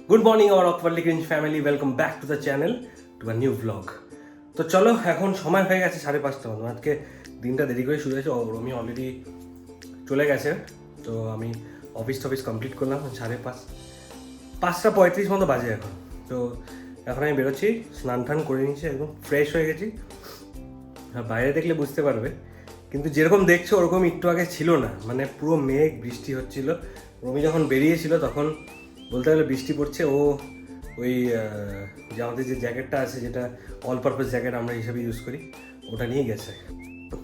Good morning our awkwardly cringe family, welcome back to the channel, to a new blog. তো চলো, এখন সময় হয়ে গেছে 5:30 মতো। আজকে দিনটা দেরি করে শুরু হয়েছে। রমি অলরেডি চলে গেছে, তো আমি অফিস কমপ্লিট করলাম। 5:35 মতো বাজে এখন। তো এখন আমি বেরোচ্ছি, স্নান টান করে নিচ্ছি, একদম ফ্রেশ হয়ে গেছি। আর বাইরে দেখলে বুঝতে পারবে, কিন্তু যেরকম দেখছো ওরকম একটু আগে ছিল না, মানে পুরো মেঘ, বৃষ্টি হচ্ছিল। রমি যখন বেরিয়েছিল তখন বলতে গেলে বৃষ্টি পড়ছে। ও ওই যে আমাদের যে জ্যাকেটটা আছে, যেটা অল পারপাস জ্যাকেট আমরা হিসাবে ইউজ করি, ওটা নিয়ে গেছে।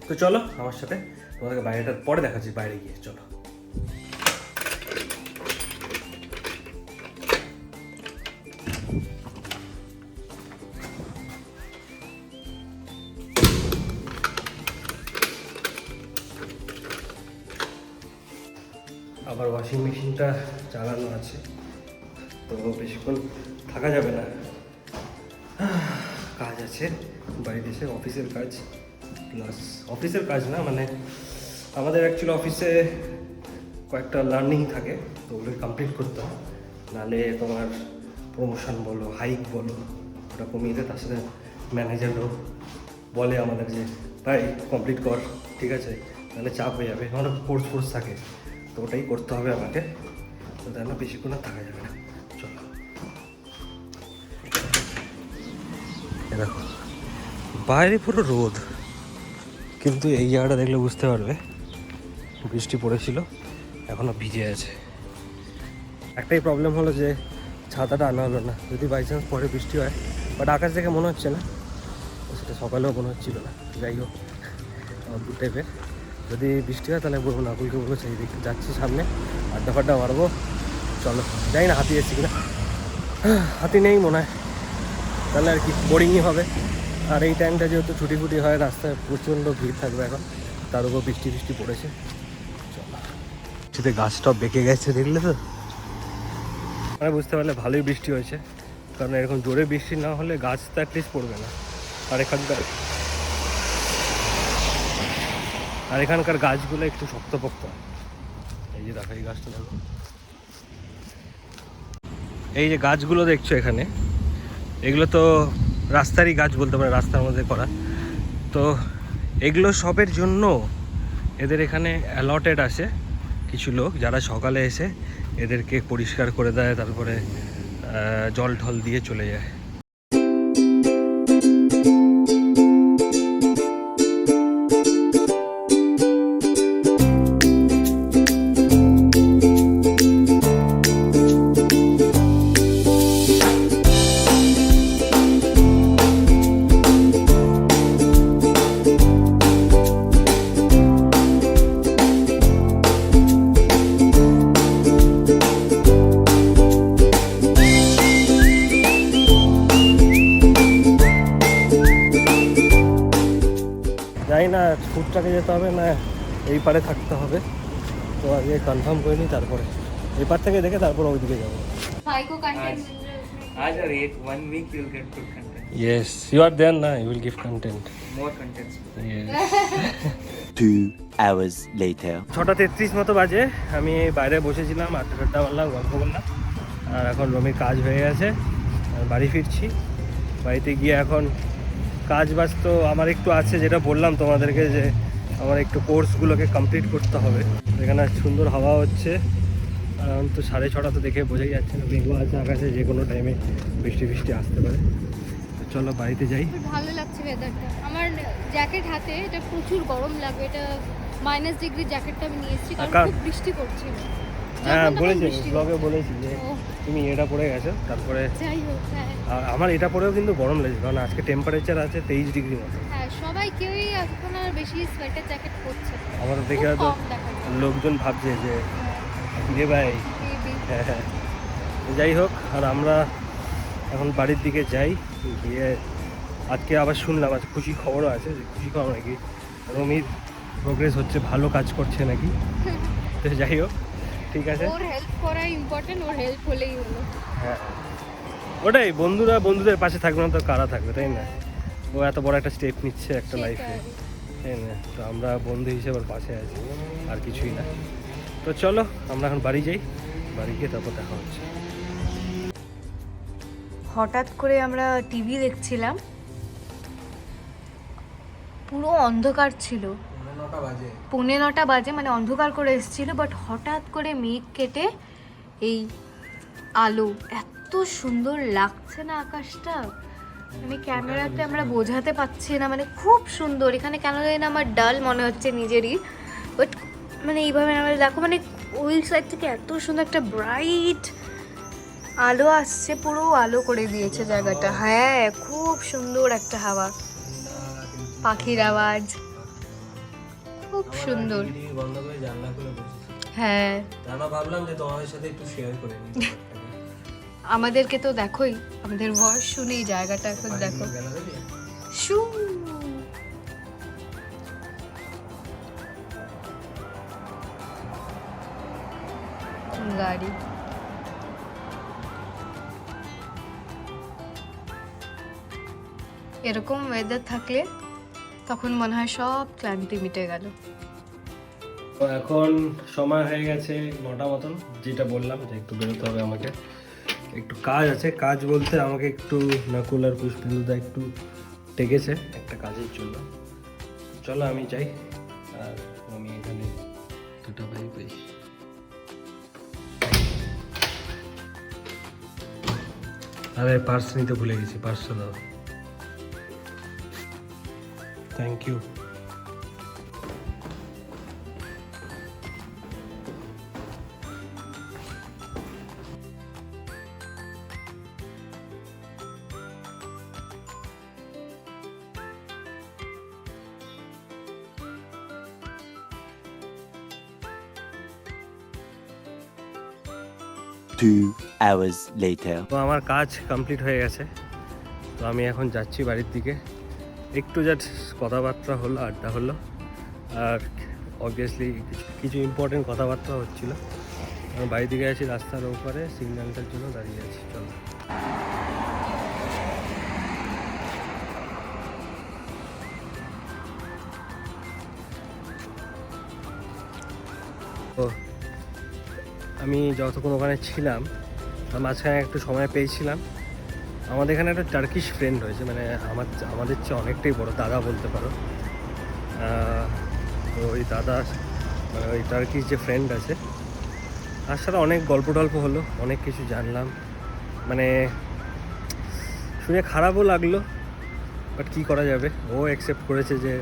তো চলো আমার সাথে, তোমাদেরকে বাইরেটার পরে দেখাচ্ছি, বাইরে গিয়ে চলো। আবার ওয়াশিং মেশিনটা চালানো আছে, তো বেশিক্ষণ থাকা যাবে না। কাজ আছে বাড়িতে এসে, অফিসের কাজ, প্লাস অফিসের কাজ না, মানে আমাদের অ্যাকচুয়ালি অফিসে কয়েকটা লার্নিং থাকে, তো ওগুলো কমপ্লিট করতে হয়, নাহলে তোমার প্রমোশন বলো, হাইক বলো, ওটা কমিয়ে দেয়। তার সাথে ম্যানেজারও বলে আমাদের যে ভাই কমপ্লিট কর, ঠিক আছে, নাহলে চাপ হয়ে যাবে। আমার কোর্স থাকে, তো ওটাই করতে হবে আমাকে। তো তাই না, বেশিক্ষণ আর থাকা যাবে না। চলো, দেখো বাইরে পুরো রোদ, কিন্তু এই জায়গাটা দেখলে বুঝতে পারবে বৃষ্টি পড়েছিল, এখনও ভিজে আছে। একটাই প্রবলেম হলো যে ছাতাটা আনা হলো না, যদি বাই চান্স পরে বৃষ্টি হয়। বাট আকাশ দেখে মনে হচ্ছে না, সেটা সকালেও মনে হচ্ছিল না। যাই হোক, অদ্ভুত টাইপের। যদি বৃষ্টি হয় তাহলে বলবো, নাকুলকে বলবো সেই দিক যাচ্ছি সামনে, আড্ডা ফাড্ডা মারবো। চলো, যাই না, হাতি এসছি কিনা, হাতি নেই মনে হয়, তাহলে আর কি বোরিংই হবে। আর এই টাইমটা যেহেতু ছুটি ফুটি হয়, রাস্তায় প্রচণ্ড ভিড় থাকবে এখন, তার উপর বৃষ্টি পড়েছে। চলো, বৃষ্টিতে গাছটা বেঁকে গেছে, দেখলে তো, মানে বুঝতে পারলে ভালোই বৃষ্টি হয়েছে। কারণ এরকম জোরে বৃষ্টি না হলে গাছ তো অ্যাটলিস্ট পড়বে না। আর এখানকার গাছগুলো একটু শক্তপোক্ত। এই যে দেখো, এই গাছটা দেখো, এই যে গাছগুলো দেখছো এখানে, এগুলো তো রাস্তারই গাছ বলতে পারে, রাস্তার মধ্যে করা। তো এগুলো সবের জন্য এদের এখানে অ্যালটেড আছে কিছু লোক, যারা সকালে এসে এদেরকে পরিষ্কার করে দেয়, তারপরে জল ঢল দিয়ে চলে যায়। জানি না ফুড ট্রাকে যেতে হবে না এই পারে থাকতে হবে, তো আগে কনফার্ম করে নিই, তারপরে এই পার থেকে দেখে তারপর ওইদিকে যাবো। आज और एक 1 week you'll get good content. Yes, you are there na, you will give content. More contents. Yes. 2 hours later. 6:33 মতো বাজে, আমি বাইরে বসেছিলাম, আড্ডা মারলাম, গল্প করলাম। আর এখন রমির কাজ হয়ে গেছে, আর বাড়ি ফিরছি। বাড়িতে গিয়ে এখন কাজ বাজ তো আমার একটু আছে, যেটা বললাম তোমাদেরকে, যে আমার একটু কোর্সগুলোকে কমপ্লিট করতে হবে। এখানে সুন্দর হাওয়া হচ্ছে, আর এখন তো 6:30 তো দেখে বোঝাই যাচ্ছে না, মেঘলা আছে আকাশে, যে কোনো টাইমে বৃষ্টি আসতে পারে। তো চলো বাড়িতে যাই। ভালো লাগছে ওয়েদারটা। আমার জ্যাকেট হাতে, এটা প্রচুর গরম লাগবে, এটা -ডিগ্রি জ্যাকেটটা আমি নিয়েছি, কারণ খুব বৃষ্টি পড়ছিল। হ্যাঁ বলেছি, ব্লগে বলেছি যে তুমি এটা পরে গেছো, তারপরে যাই হোক, হ্যাঁ আমার এটা পরেও কিন্তু গরম লেগেছে, কারণ আজকে টেম্পারেচার আছে 23 ডিগ্রি মতো। হ্যাঁ, সবাই কেউই এখন আর বেশি সোয়েটার জ্যাকেট পরছে না। আমার দেখে হয়তো লোকজন ভাবছে যে রে ভাই। হ্যাঁ, যাই হোক, আর আমরা এখন বাড়ির দিকে যাই। গিয়ে আজকে আবার শুনলাম, আজ খুশি খবরও আছে, যে খুশি খবর নাকি রমির প্রোগ্রেস হচ্ছে, ভালো কাজ করছে নাকি। তো যাই হোক, ঠিক আছে, ওর হেল্প করা ইম্পর্টেন্ট, ওর হেল্প হলেই হলো। হ্যাঁ ওটাই, বন্ধুদের পাশে থাকবে না তো কারা থাকবে, তাই না? ও এত বড় একটা স্টেপ নিচ্ছে একটা লাইফে, তাই না? তো আমরা বন্ধু হিসেবে ওর পাশে আছি, আর কিছুই না। তো চলো আমরা এখন বাড়ি যাই, বাড়ি গিয়ে তারপর দেখা হচ্ছে। হঠাৎ করে আমরা টিভি দেখছিলাম, পুরো অন্ধকার ছিল, 9:30 বাজে, মানে অন্ধকার করে এসেছিল, বাট হঠাৎ করে মেঘ কেটে এই আলো, এত সুন্দর লাগছে না আকাশটা, মানে ক্যামেরাতে আমরা বোঝাতে পারছি না, মানে খুব সুন্দর। এখানে কেন জানি না আমার ডাল মনে হচ্ছে নিজেরই, বাট মানে এইভাবে আমরা দেখো, মানে ওই সাইড থেকে এত সুন্দর একটা ব্রাইট আলো আসছে, পুরো আলো করে দিয়েছে জায়গাটা। হ্যাঁ, খুব সুন্দর একটা হাওয়া, পাখির আওয়াজ, খুব সুন্দর। হ্যাঁ, ভাবলাম যে তোমাদের সাথে একটু শেয়ার করে নিই। আমাদেরকে তো দেখোই, আমাদের ভয়েস শুনেই জায়গাটা এখন দেখো। শু গাড়ি, এরকম ওয়েদার থাকলে তখন মনে হয় সব ক্লান্তি মিটে গেল। তো এখন সময় হয়ে গেছে 9টা মতন, যেটা বললাম যে একটু বেরোতে হবে আমাকে, একটু কাজ আছে। কাজ বলতে আমাকে একটু নকুল আর পুষ্পেন্দুদা একটু ডেকেছে একটা কাজের জন্য। চলো আমি যাই, আর আমি এখানে 2টা বাইক পাই। আরে পার্স নিতে ভুলে গেছি, পার্সটা দাও। Thank you. Two hours later. তো আমার কাজ কমপ্লিট হয়ে গেছে, তো আমি এখন যাচ্ছি বাড়ির দিকে। একটু জাস্ট কথাবার্তা হলো, আড্ডা হলো, আর অবভিয়াসলি কিছু ইম্পর্টেন্ট কথাবার্তা হচ্ছিল। আমি বাড়ির দিকে আছি, রাস্তার ওপারে সিগন্যালটার জন্য দাঁড়িয়ে আছি। চলো। তো আমি যতক্ষণ ওখানে ছিলাম, তার মাঝখানে একটু সময় পেয়েছিলাম। আমাদের এখানে একটা টার্কিশ ফ্রেন্ড হয়েছে, মানে আমাদের চেয়ে অনেকটাই বড়, দাদা বলতে পারো। তো ওই দাদা, মানে ওই টার্কিশ যে ফ্রেন্ড আছে, তার সাথে অনেক গল্প টল্প হলো, অনেক কিছু জানলাম। মানে শুনে খারাপও লাগলো, বাট কী করা যাবে, ও অ্যাকসেপ্ট করেছে যে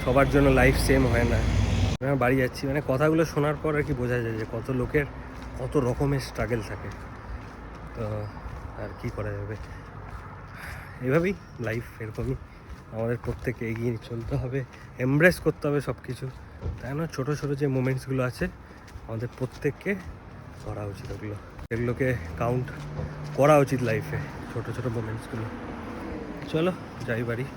সবার জন্য লাইফ সেম হয় না। আমি বাড়ি যাচ্ছি, মানে কথাগুলো শোনার পর আর কি বোঝা যায় যে কত লোকের কত রকমের স্ট্রাগল থাকে। তো আর কি করা যাবে, এভাবেই লাইফ, এরকমই আমাদের প্রত্যেককে এগিয়ে চলতে হবে, এমব্রেস করতে হবে সব কিছু, তাই না? ছোটো ছোটো যে মোমেন্টসগুলো আছে আমাদের প্রত্যেককে করা উচিত, এগুলোকে কাউন্ট করা উচিত লাইফে, ছোটো ছোটো মোমেন্টসগুলো। চলো যাই বাড়ি।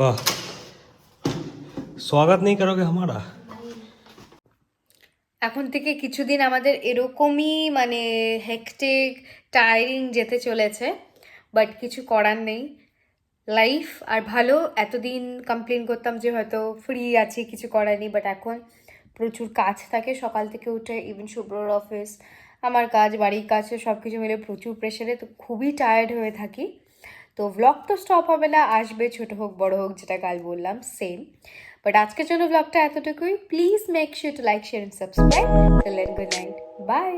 वाह, स्वागत नहीं करोगे हमारा? এখন থেকে কিছুদিন আমাদের এরকমই মানে হেক্টিক টায়ারিং যেতে চলেছে, বাট কিছু করার নেই, লাইফ। আর ভালো, এতদিন কমপ্লেন করতাম যে হয়তো ফ্রি আছি, কিছু করার নেই, বাট এখন প্রচুর কাজ থাকে সকাল থেকে উঠে, ইভেন শুভ্রর অফিস, আমার কাজ, বাড়ির কাজ, সব কিছু মিলে প্রচুর প্রেশারে, তো খুবই টায়ার্ড হয়ে থাকি। তো ব্লগ তো স্টপ হবে না, আসবে, ছোটো হোক বড় হোক, যেটা কাল বললাম সেম। বাট আজকের জন্য ব্লগটা এতটুকুই। Please make sure to like, share and subscribe. Till then, good night, by.